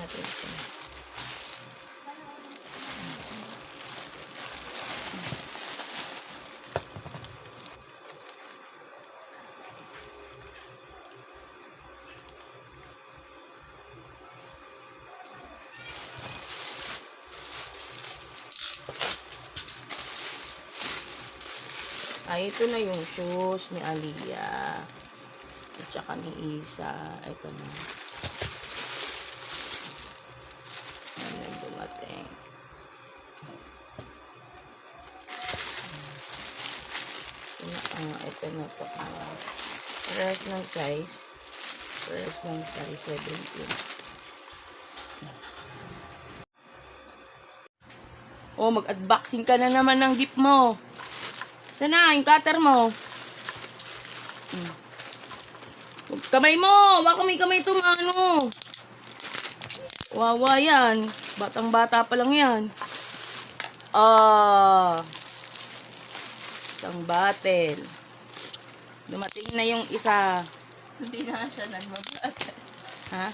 natin ito. Ay, ito na yung shoes ni Aliyah. At saka ni Isa. Ito na. Ayan, dumating. Ito na po. Parehas ng size. Parehas ng size 17. Oh, mag-unboxing ka na naman ng gift mo. Sana, yung cutter mo. Kamay mo! Baka may kamay ito, ano. Wawa yan. Batang-bata pa lang yan. Isang bottle. Dumating na yung isa. Hindi na siya nagbabata. Ha?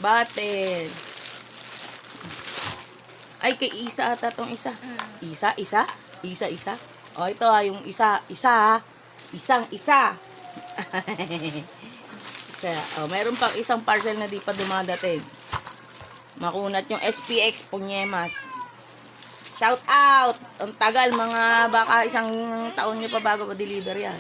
Bottle. Ay, kay Isa ata tong isa. Isa? Isa? O, ito yung isa. Isang isa. Isa. O, mayroon pang isang parcel na di pa dumadating. Makunat yung SPX Punyemas. Shout out! Ang tagal, mga baka isang taon nyo pa bago pa deliver yan.